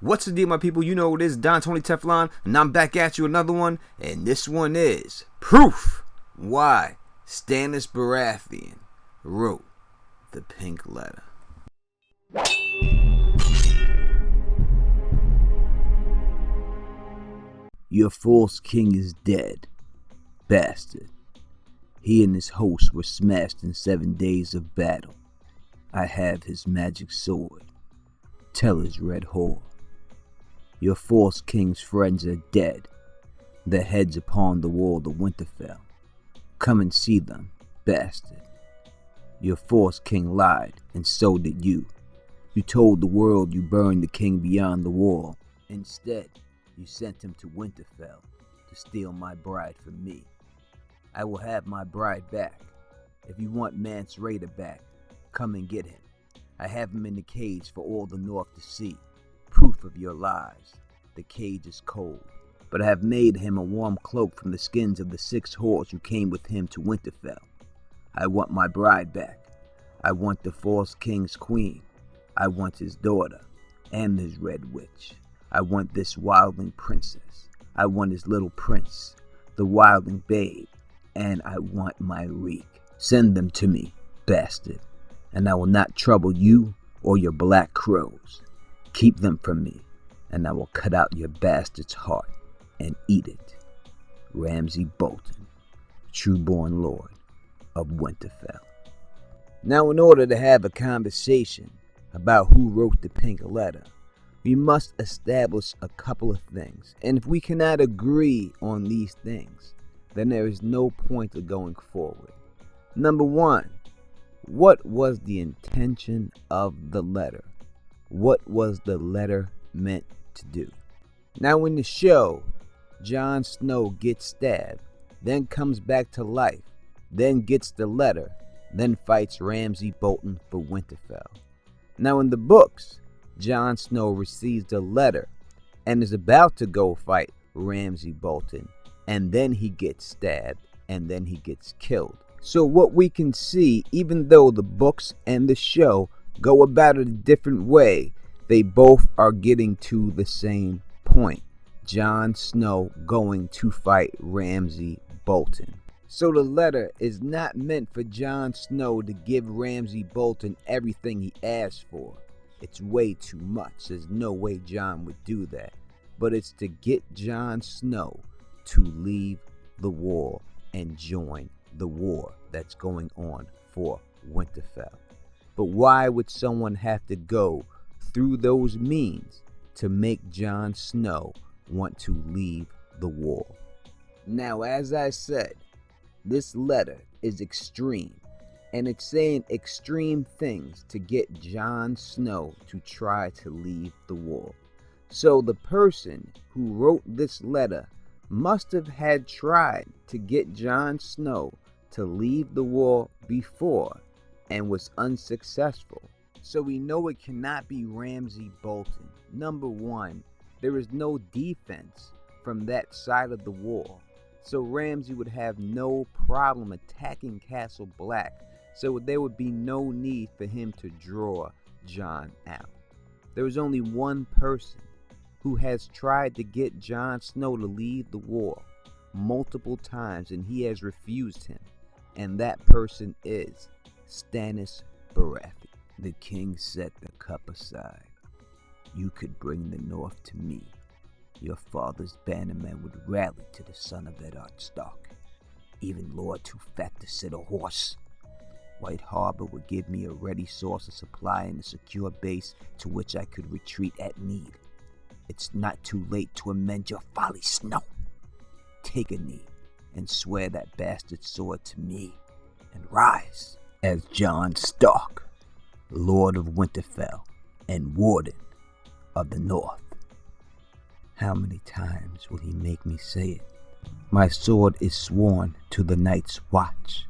What's the deal, my people? You know it is Don Tony Teflon, and I'm back at you another one, and this one is Proof Why Stannis Baratheon Wrote the Pink Letter. Your false king is dead, bastard. He and his host were smashed in 7 days of battle. I have his magic sword. Tell his red whore. Your false king's friends are dead, their heads upon the wall of Winterfell. Come and see them, bastard. Your false king lied, and so did you. You told the world you burned the king beyond the wall. Instead, you sent him to Winterfell to steal my bride from me. I will have my bride back. If you want Mance Rayder back, come and get him. I have him in the cage for all the north to see. Proof of your lies. The cage is cold, but I have made him a warm cloak from the skins of the 6 whores who came with him to Winterfell. I want my bride back. I want the false king's queen. I want his daughter and his red witch. I want this wildling princess. I want his little prince, the wildling babe, and I want my reek. Send them to me, bastard, and I will not trouble you or your black crows. Keep them from me, and I will cut out your bastard's heart and eat it. Ramsay Bolton, true-born lord of Winterfell. Now, in order to have a conversation about who wrote the pink letter, we must establish a couple of things. And if we cannot agree on these things, then there is no point of going forward. Number 1, what was the intention of the letter? What was the letter meant to do? Now, in the show, Jon Snow gets stabbed, then comes back to life, then gets the letter, then fights Ramsay Bolton for Winterfell. Now, in the books, Jon Snow receives the letter and is about to go fight Ramsay Bolton, and then he gets stabbed, and then he gets killed. So what we can see, even though the books and the show go about it a different way, they both are getting to the same point. Jon Snow going to fight Ramsay Bolton. So the letter is not meant for Jon Snow to give Ramsay Bolton everything he asked for. It's way too much. There's no way Jon would do that. But it's to get Jon Snow to leave the wall and join the war that's going on for Winterfell. But why would someone have to go through those means to make Jon Snow want to leave the wall? Now, as I said, this letter is extreme, and it's saying extreme things to get Jon Snow to try to leave the wall. So the person who wrote this letter must have had tried to get Jon Snow to leave the wall before and was unsuccessful. So we know it cannot be Ramsay Bolton. Number 1, there is no defense from that side of the wall. So Ramsay would have no problem attacking Castle Black. So there would be no need for him to draw Jon out. There is only one person who has tried to get Jon Snow to leave the wall multiple times, and he has refused him. And that person is Stannis Baratheon. The king set the cup aside. You could bring the north to me. Your father's bannermen would rally to the son of Eddard Stark. Even Lord Too Fat to sit a horse. White Harbor would give me a ready source of supply and a secure base to which I could retreat at need. It's not too late to amend your folly, Snow. Take a knee and swear that bastard sword to me, and rise as Jon Stark, Lord of Winterfell and Warden of the North. How many times will he make me say it? My sword is sworn to the Night's Watch.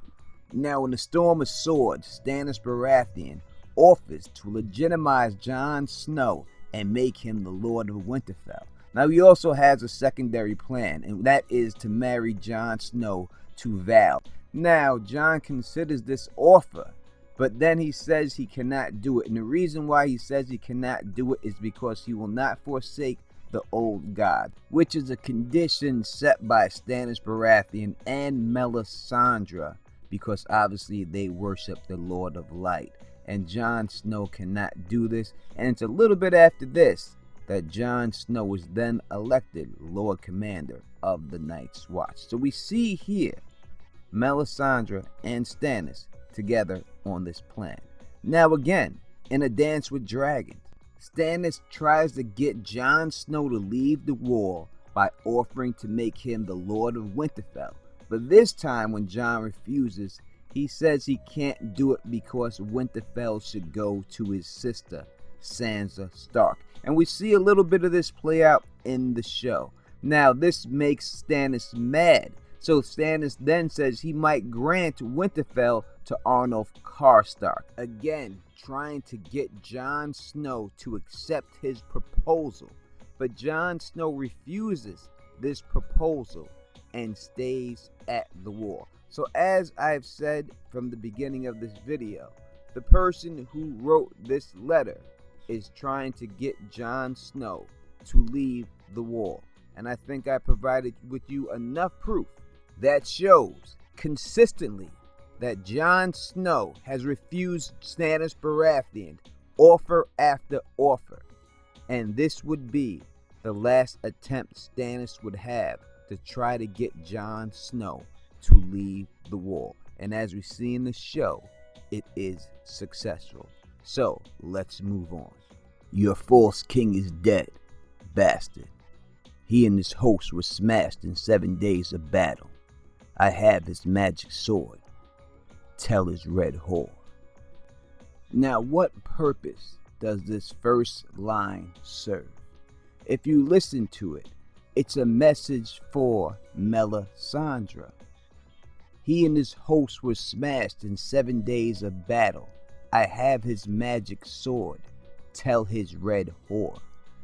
Now, in the Storm of Swords, Stannis Baratheon offers to legitimize Jon Snow and make him the Lord of Winterfell. Now, he also has a secondary plan, and that is to marry Jon Snow to Val. Now, Jon considers this offer But then he says he cannot do it. And the reason why he says he cannot do it is because he will not forsake the old god, which is a condition set by Stannis Baratheon and Melisandre, because obviously they worship the Lord of Light. And Jon Snow cannot do this. And it's a little bit after this that Jon Snow was then elected Lord Commander of the Night's Watch. So we see here Melisandre and Stannis together on this plan. Now again, in a dance with dragons, Stannis tries to get Jon Snow to leave the wall by offering to make him the Lord of Winterfell. But this time when Jon refuses, he says he can't do it because Winterfell should go to his sister, Sansa Stark. And we see a little bit of this play out in the show. Now this makes Stannis mad. So Stannis then says he might grant Winterfell to Arnulf Karstark, again trying to get Jon Snow to accept his proposal. But Jon Snow refuses this proposal and stays at the wall. So as I've said from the beginning of this video, the person who wrote this letter is trying to get Jon Snow to leave the wall. And I think I provided with you enough proof that shows consistently that Jon Snow has refused Stannis Baratheon offer after offer. And this would be the last attempt Stannis would have to try to get Jon Snow to leave the wall. And as we see in the show, it is successful. So let's move on. Your false king is dead, bastard. He and his host were smashed in 7 days of battle. I have his magic sword. Tell his red whore. Now, what purpose does this first line serve? If you listen to it, it's a message for Melisandre. He and his host were smashed in 7 days of battle. I have his magic sword. Tell his red whore.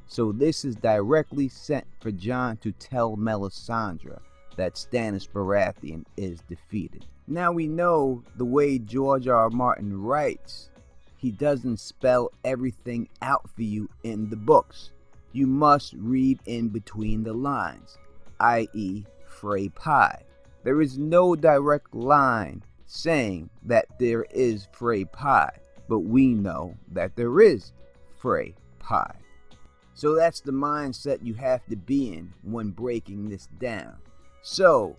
So this is directly sent for Jon to tell Melisandre that Stannis Baratheon is defeated. Now we know the way George R. R. Martin writes, he doesn't spell everything out for you in the books. You must read in between the lines, i.e. Frey pie. There is no direct line saying that there is Frey pie, but we know that there is Frey pie. So that's the mindset you have to be in when breaking this down. So,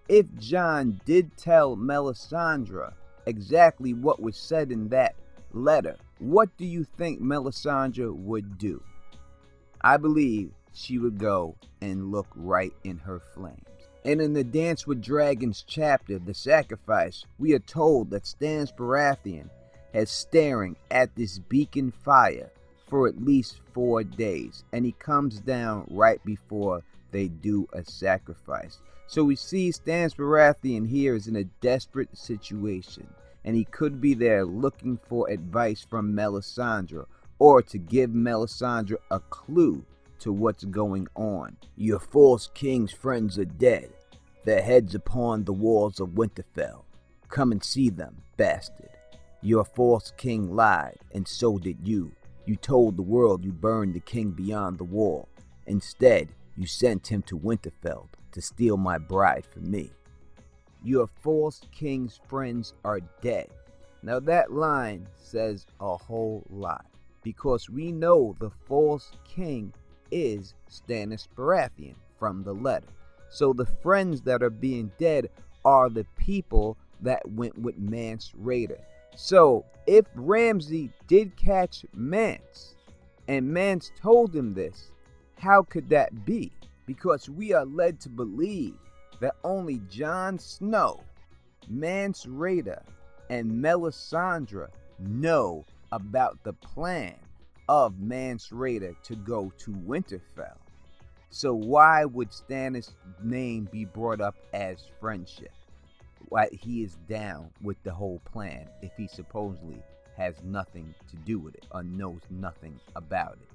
if Jon did tell Melisandre exactly what was said in that letter, what do you think Melisandre would do? I believe she would go and look right in her flames. And in the Dance with Dragons chapter, The Sacrifice, we are told that Stannis Baratheon has staring at this beacon fire for at least 4 days, and he comes down right before they do a sacrifice. So we see Stannis Baratheon here is in a desperate situation, and he could be there looking for advice from Melisandre, or to give Melisandre a clue to what's going on. Your false king's friends are dead, their heads upon the walls of Winterfell. Come and see them, bastard. Your false king lied, and so did you. You told the world you burned the king beyond the wall. Instead, you sent him to Winterfell to steal my bride for me. Your false king's friends are dead. Now that line says a whole lot, because we know the false king is Stannis Baratheon from the letter. So the friends that are being dead are the people that went with Mance Rayder. So if Ramsay did catch Mance, and Mance told him this, how could that be? Because we are led to believe that only Jon Snow, Mance Rayder, and Melisandre know about the plan of Mance Rayder to go to Winterfell. So why would Stannis' name be brought up as friendship? Why he is down with the whole plan if he supposedly has nothing to do with it or knows nothing about it?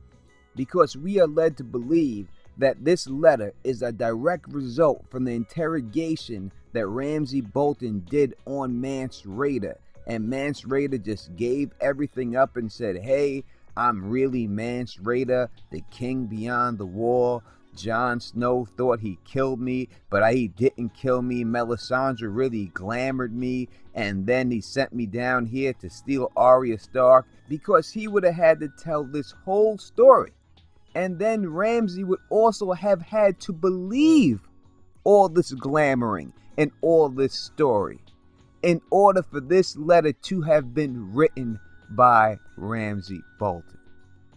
Because we are led to believe that this letter is a direct result from the interrogation that Ramsay Bolton did on Mance Rayder, and Mance Rayder just gave everything up and said, hey, I'm really Mance Rayder, the king beyond the wall. Jon Snow thought he killed me, but he didn't kill me. Melisandre really glamored me, and then he sent me down here to steal Arya Stark, because he would have had to tell this whole story. And then Ramsay would also have had to believe all this glamoring and all this story in order for this letter to have been written by Ramsay Bolton,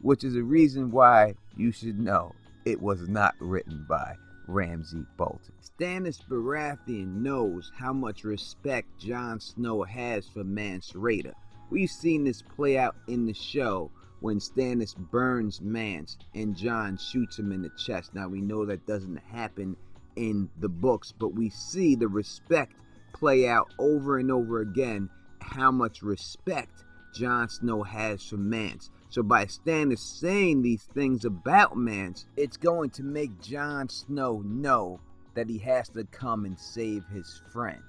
which is a reason why you should know it was not written by Ramsay Bolton. Stannis Baratheon knows how much respect Jon Snow has for Mance Rayder. We've seen this play out in the show when Stannis burns Mance and Jon shoots him in the chest. Now we know that doesn't happen in the books, but we see the respect play out over and over again, how much respect Jon Snow has for Mance. So by Stannis saying these things about Mance, it's going to make Jon Snow know that he has to come and save his friend,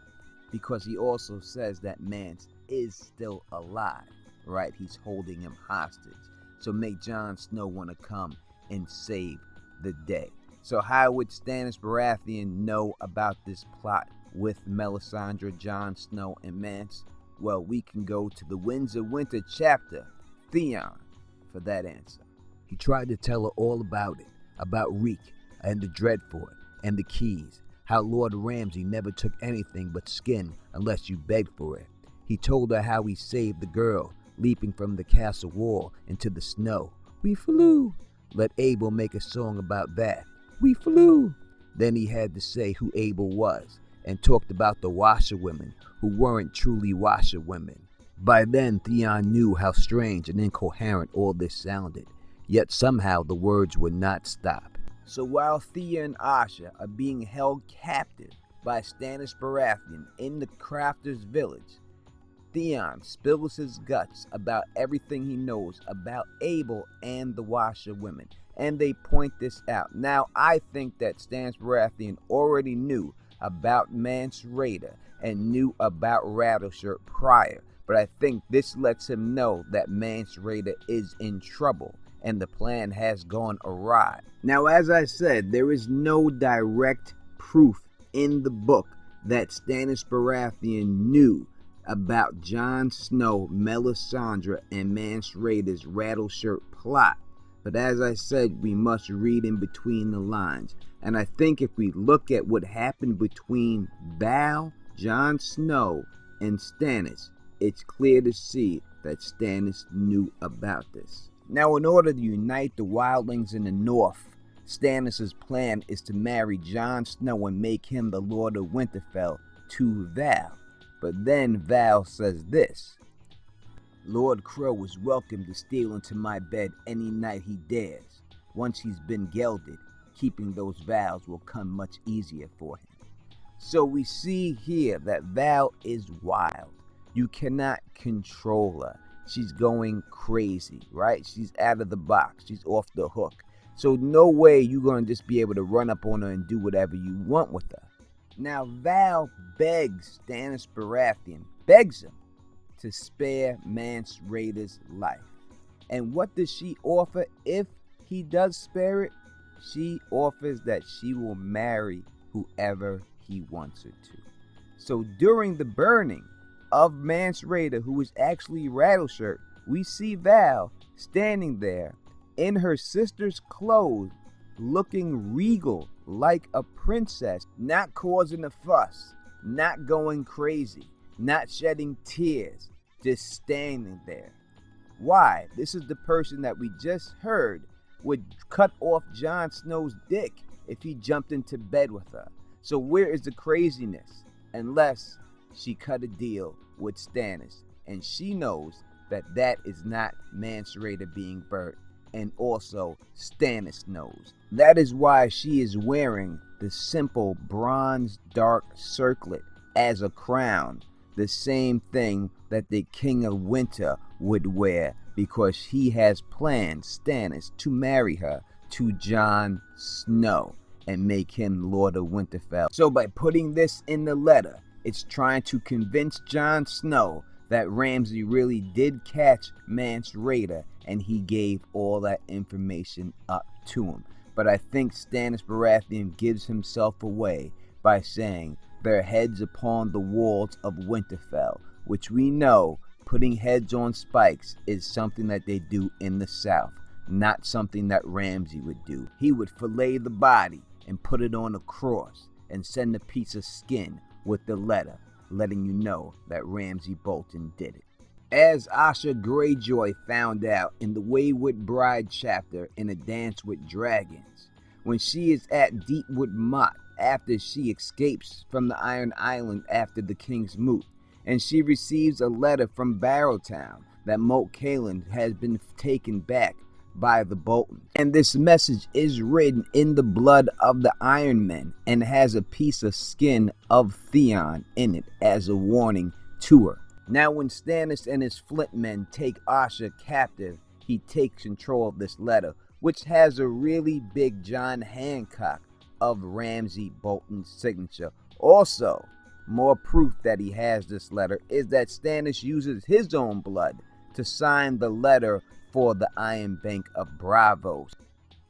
because he also says that Mance is still alive, right? He's holding him hostage. So make Jon Snow want to come and save the day. So how would Stannis Baratheon know about this plot with Melisandre, Jon Snow, and Mance? Well, we can go to the Winds of Winter chapter, Theon, for that answer. He tried to tell her all about it, about Reek and the Dreadfort and the keys, how Lord Ramsay never took anything but skin unless you begged for it. He told her how he saved the girl, leaping from the castle wall into the snow. We flew. Let Abel make a song about that. We flew. Then he had to say who Abel was, and talked about the washerwomen who weren't truly washerwomen. By then, Theon knew how strange and incoherent all this sounded, yet somehow the words would not stop. So while Thea and Asha are being held captive by Stannis Baratheon in the Crafter's Village, Theon spills his guts about everything he knows about Abel and the washerwomen, and they point this out. Now, I think that Stannis Baratheon already knew about Mance Rayder and knew about Rattleshirt prior, but I think this lets him know that Mance Rayder is in trouble and the plan has gone awry. Now, as I said, there is no direct proof in the book that Stannis Baratheon knew about Jon Snow, Melisandre, and Mance Rayder's Rattleshirt plot. But as I said, we must read in between the lines. And I think if we look at what happened between Val, Jon Snow, and Stannis, it's clear to see that Stannis knew about this. Now, in order to unite the wildlings in the north, Stannis' plan is to marry Jon Snow and make him the Lord of Winterfell to Val. But then Val says this: Lord Crow is welcome to steal into my bed any night he dares. Once he's been gelded, keeping those vows will come much easier for him. So we see here that Val is wild. You cannot control her. She's going crazy, right? She's out of the box. She's off the hook. So no way you're going to just be able to run up on her and do whatever you want with her. Now Val begs Stannis Baratheon, begs him to spare Mance Rayder's life. And what does she offer if he does spare it? She offers that she will marry whoever he wants her to. So during the burning of Mance Rayder, who is actually Rattleshirt, we see Val standing there in her sister's clothes, looking regal like a princess, not causing a fuss, not going crazy, not shedding tears, just standing there. Why? This is the person that we just heard would cut off Jon Snow's dick if he jumped into bed with her. So where is the craziness? Unless she cut a deal with Stannis, and she knows that that is not Mance Rayder being burnt, and also Stannis knows. That is why she is wearing the simple bronze dark circlet as a crown, the same thing that the King of Winter would wear, because he has planned, Stannis, to marry her to Jon Snow and make him Lord of Winterfell. So by putting this in the letter, it's trying to convince Jon Snow that Ramsay really did catch Mance Rayder, and he gave all that information up to him. But I think Stannis Baratheon gives himself away by saying their heads upon the walls of Winterfell, which we know putting heads on spikes is something that they do in the South, not something that Ramsay would do. He would fillet the body and put it on a cross and send a piece of skin with the letter, letting you know that Ramsay Bolton did it. As Asha Greyjoy found out in the Wayward Bride chapter in A Dance with Dragons, when she is at Deepwood Motte after she escapes from the Iron Island after the King's Moot, and she receives a letter from Barrowtown that Moat Cailin has been taken back by the Boltons. And this message is written in the blood of the Iron Men and has a piece of skin of Theon in it as a warning to her. Now when Stannis and his Flint men take Asha captive, he takes control of this letter, which has a really big John Hancock of Ramsay Bolton's signature. Also, more proof that he has this letter is that Stannis uses his own blood to sign the letter for the Iron Bank of Bravos.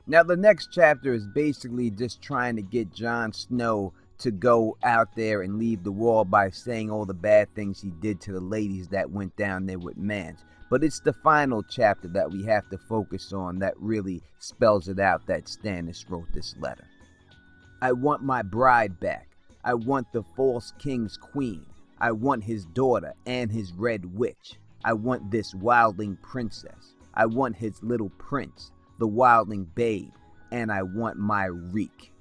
Now the next chapter is basically just trying to get Jon Snow to go out there and leave the wall by saying all the bad things he did to the ladies that went down there with Mance. But it's the final chapter that we have to focus on that really spells it out that Stannis wrote this letter. I want my bride back. I want the false king's queen. I want his daughter and his red witch. I want this wildling princess. I want his little prince, the wildling babe, and I want my reek.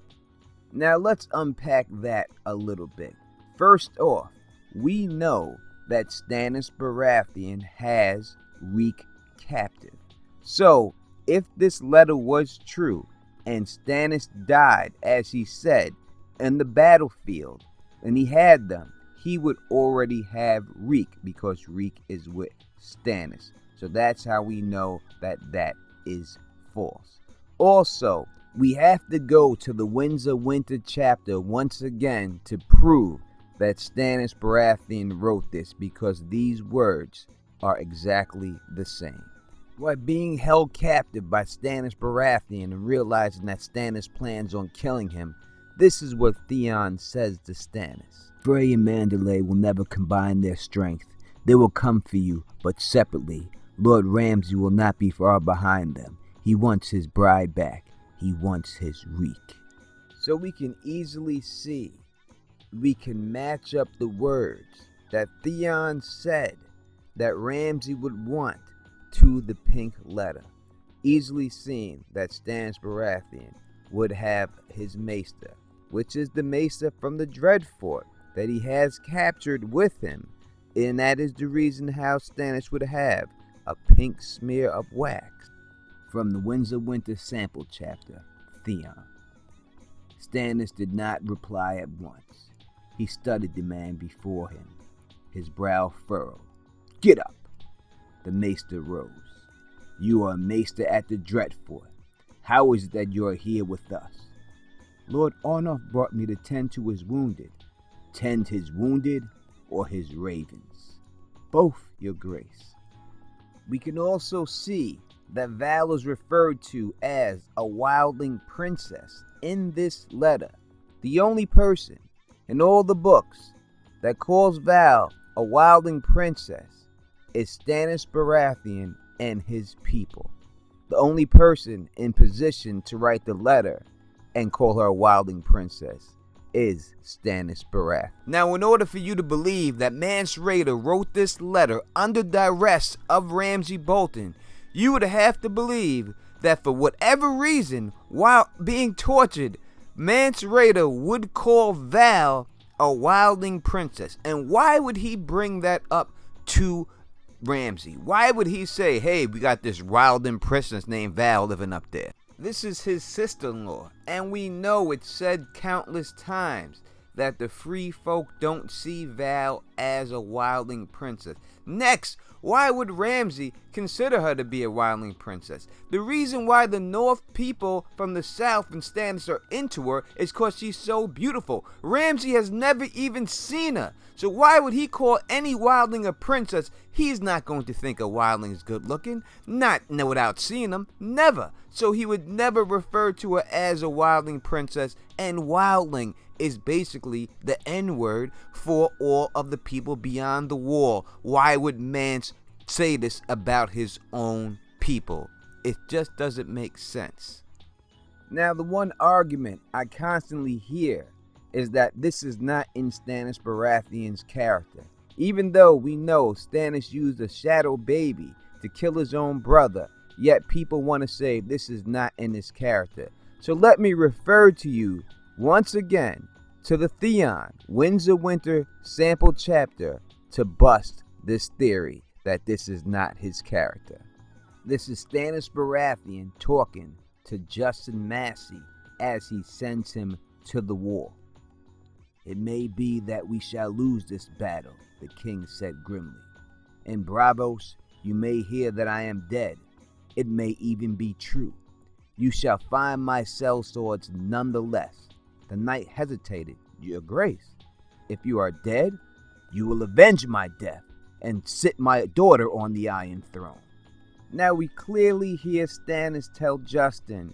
Now let's unpack that a little bit. First off, we know that Stannis Baratheon has Reek captive. So, if this letter was true, and Stannis died, as he said, in the battlefield, and he had them, he would already have Reek, because Reek is with Stannis. So that's how we know that that is false. Also, we have to go to the Winds of Winter chapter once again to prove that Stannis Baratheon wrote this, because these words are exactly the same. While being held captive by Stannis Baratheon and realizing that Stannis plans on killing him, this is what Theon says to Stannis. Frey and Mandalay will never combine their strength. They will come for you, but separately. Lord Ramsay will not be far behind them. He wants his bride back. He wants his reek. So we can easily see, we can match up the words that Theon said that Ramsay would want to the pink letter. Easily seeing that Stannis Baratheon would have his maester, which is the maester from the Dreadfort that he has captured with him. And that is the reason how Stannis would have a pink smear of wax. From the Winds of Winter sample chapter, Theon. Stannis did not reply at once. He studied the man before him, his brow furrowed. Get up! The maester rose. You are a maester at the Dreadfort. How is it that you are here with us? Lord Arnulf brought me to tend to his wounded. Tend his wounded or his ravens? Both, your grace. We can also see that Val is referred to as a wildling princess in this letter. The only person in all the books that calls Val a wildling princess is Stannis Baratheon and his people. The only person in position to write the letter and call her a wildling princess is Stannis Baratheon. Now, in order for you to believe that Mance Rayder wrote this letter under duress of Ramsay Bolton, you would have to believe that for whatever reason, while being tortured, Mance Rayder would call Val a wildling princess. And why would he bring that up to Ramsay? Why would he say, hey, we got this wildling princess named Val living up there? This is his sister-in-law, and we know it's said countless times that the free folk don't see Val as a wildling princess. Next, why would Ramsay consider her to be a wildling princess? The reason why the North people from the South and Stannis are into her is because she's so beautiful. Ramsay has never even seen her. So why would he call any wildling a princess? He's not going to think a wildling is good looking. Not without seeing them. Never. So he would never refer to her as a wildling princess. And wildling is basically the N-word for all of the people beyond the wall. Why would Mance say this about his own people? It just doesn't make sense. Now, the one argument I constantly hear is that this is not in Stannis Baratheon's character. Even though we know Stannis used a shadow baby to kill his own brother, yet people want to say this is not in his character. So let me refer to you once again to the Theon Winds of Winter sample chapter to bust this theory that this is not his character. This is Stannis Baratheon talking to Justin Massey as he sends him to the war. "It may be that we shall lose this battle," the king said grimly. "In Braavos, you may hear that I am dead. It may even be true. You shall find my sellswords nonetheless." The knight hesitated. "Your grace, if you are dead, you will avenge my death and sit my daughter on the Iron Throne." Now we clearly hear Stannis tell Justin,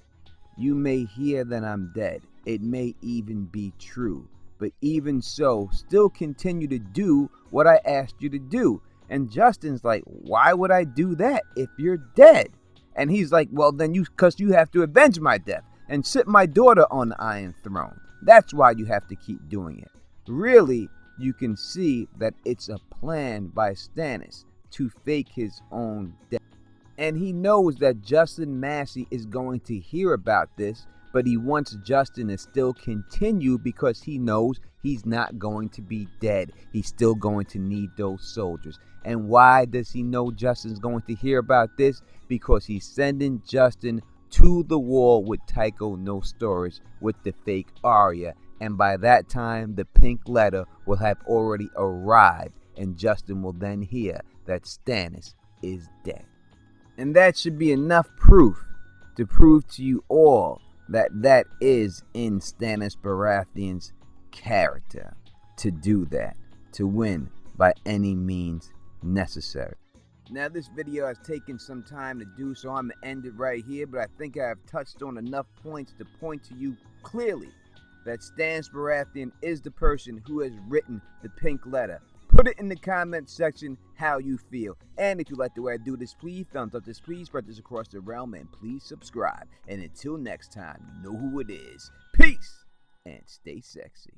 "You may hear that I'm dead. It may even be true. But even so, still continue to do what I asked you to do." And Justin's like, "Why would I do that if you're dead?" And he's like, "Well, then because you have to avenge my death and sit my daughter on the Iron Throne. That's why you have to keep doing it." Really, you can see that it's a plan by Stannis to fake his own death. And he knows that Justin Massey is going to hear about this, but he wants Justin to still continue because he knows he's not going to be dead. He's still going to need those soldiers. And why does he know Justin's going to hear about this? Because he's sending Justin to the war with Tycho No Storage with the fake Arya. And by that time, the pink letter will have already arrived, and Justin will then hear that Stannis is dead. And that should be enough proof to prove to you all that is in Stannis Baratheon's character to do that, to win by any means necessary. Now, this video has taken some time to do, so I'm going to end it right here, but I think I have touched on enough points to point to you clearly that Stannis Baratheon is the person who has written the pink letter. Put it in the comment section how you feel. And if you like the way I do this, please thumbs up this, please spread this across the realm, and please subscribe. And until next time, you know who it is. Peace and stay sexy.